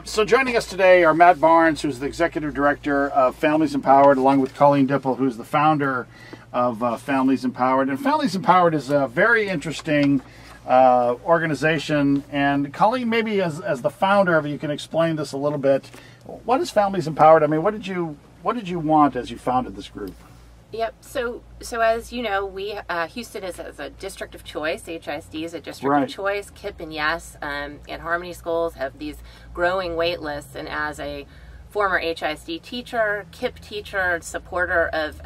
So joining us today are Matt Barnes, who's the Executive Director of Families Empowered, along with Colleen Dippel, who's the founder of Families Empowered. And Families Empowered is a very interesting organization. And Colleen, maybe as the founder of it, you can explain this a little bit. What is Families Empowered? I mean, what did you want as you founded this group? Yep. So as you know, we Houston is a district of choice. HISD is a district of choice. KIPP and YES and Harmony schools have these growing wait lists. And as a former HISD teacher, KIPP teacher, supporter of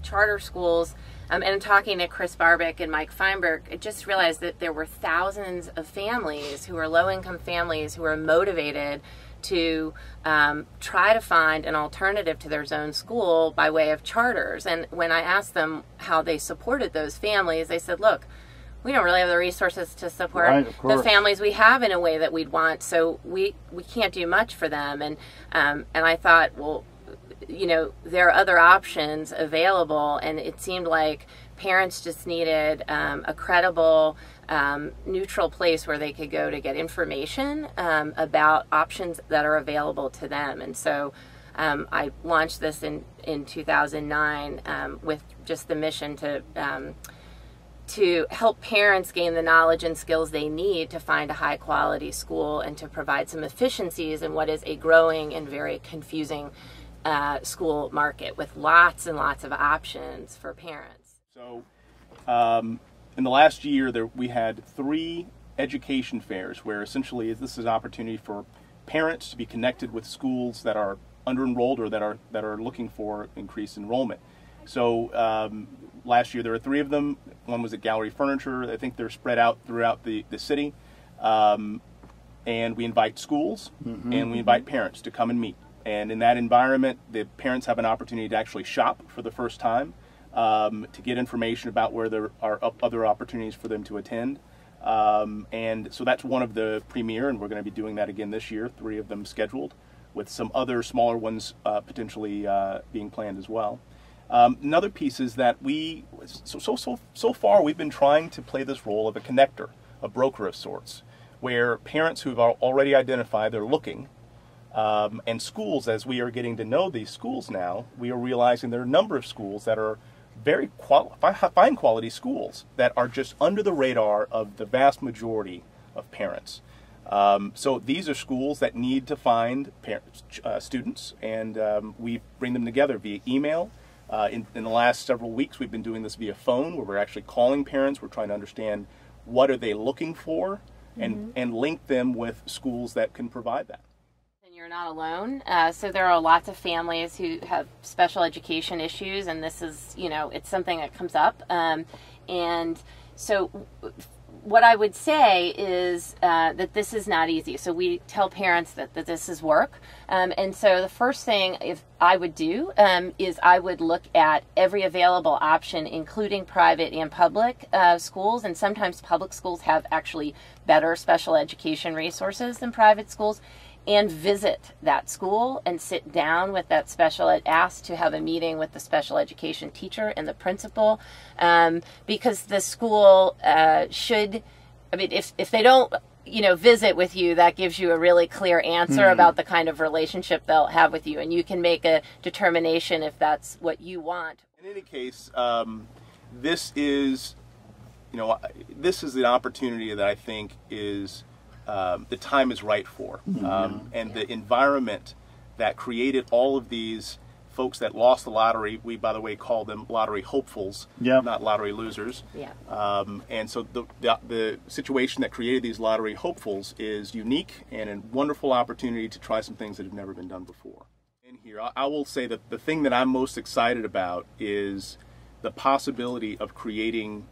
charter schools, and talking to Chris Barbick and Mike Feinberg, I just realized that there were thousands of families who are low-income families who are motivated to try to find an alternative to their zone school by way of charters. And when I asked them how they supported those families, they said, look, we don't really have the resources to support the families we have in a way that we'd want, so we can't do much for them. And I thought, well, you know, there are other options available, and it seemed like parents just needed a credible, neutral place where they could go to get information about options that are available to them. And so I launched this in 2009 with just the mission to help parents gain the knowledge and skills they need to find a high quality school and to provide some efficiencies in what is a growing and very confusing school market with lots and lots of options for parents. So in the last year, we had 3 education fairs where essentially this is an opportunity for parents to be connected with schools that are under-enrolled or that are looking for increased enrollment. So last year there were 3 of them. One was at Gallery Furniture. I think they're spread out throughout the city. And we invite schools and we invite parents to come and meet. And in that environment, the parents have an opportunity to actually shop for the first time, to get information about where there are other opportunities for them to attend. And so that's one of the premier, and we're going to be doing that again this year, 3 of them scheduled, with some other smaller ones potentially being planned as well. Another piece is that so far we've been trying to play this role of a connector, a broker of sorts, where parents who've already identified they're looking, and schools, as we are getting to know these schools now, we are realizing there are a number of schools that are very fine quality schools that are just under the radar of the vast majority of parents. So these are schools that need to find students, and we bring them together via email. In the last several weeks, we've been doing this via phone, where we're actually calling parents. We're trying to understand what are they looking for, and link them with schools that can provide that. You're not alone. So there are lots of families who have special education issues, and this is, you know, it's something that comes up. And so what I would say is that this is not easy. So we tell parents that this is work. And so the first thing I would do is I would look at every available option, including private and public schools. And sometimes public schools have actually better special education resources than private schools. And visit that school and sit down with that ask to have a meeting with the special education teacher and the principal, because the school should, I mean, if they don't, you know, visit with you, that gives you a really clear answer about the kind of relationship they'll have with you, and you can make a determination if that's what you want. In any case, this is an opportunity that I think is the time is right for. And the environment that created all of these folks that lost the lottery, we, by the way, call them lottery hopefuls, not lottery losers. And so the situation that created these lottery hopefuls is unique and a wonderful opportunity to try some things that have never been done before. In here, I will say that the thing that I'm most excited about is the possibility of creating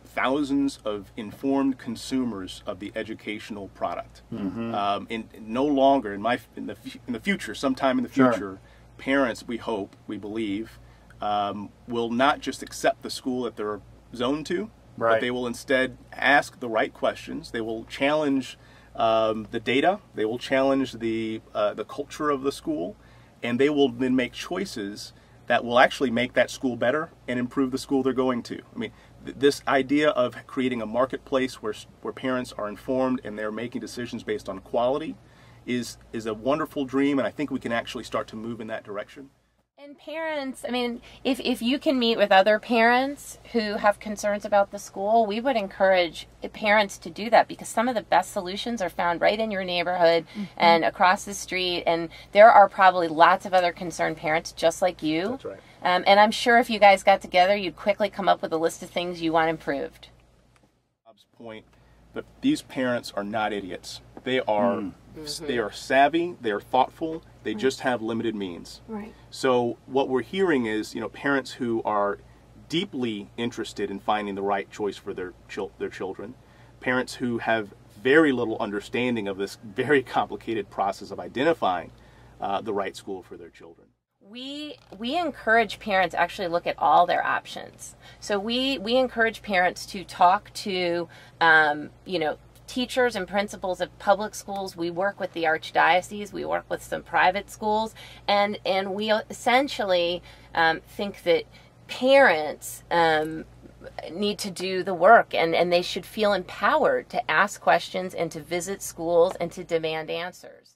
thousands of informed consumers of the educational product. No longer in the future, sometime in the future, parents, we hope, we believe, will not just accept the school that they're zoned to, but they will instead ask the right questions. They will challenge the data. They will challenge the culture of the school, and they will then make choices that will actually make that school better and improve the school they're going to. I mean, this idea of creating a marketplace where parents are informed and they're making decisions based on quality is a wonderful dream, and I think we can actually start to move in that direction. And parents, I mean, if you can meet with other parents who have concerns about the school, we would encourage parents to do that, because some of the best solutions are found right in your neighborhood and across the street. And there are probably lots of other concerned parents just like you. That's right. And I'm sure if you guys got together, you'd quickly come up with a list of things you want improved. Bob's point, but these parents are not idiots. They are they are savvy, they are thoughtful, they just have limited means. Right. So what we're hearing is, parents who are deeply interested in finding the right choice for their children, parents who have very little understanding of this very complicated process of identifying the right school for their children. We encourage parents to actually look at all their options. So we encourage parents to talk to, teachers and principals of public schools. We work with the Archdiocese. We work with some private schools. And we essentially think that parents need to do the work, and they should feel empowered to ask questions and to visit schools and to demand answers.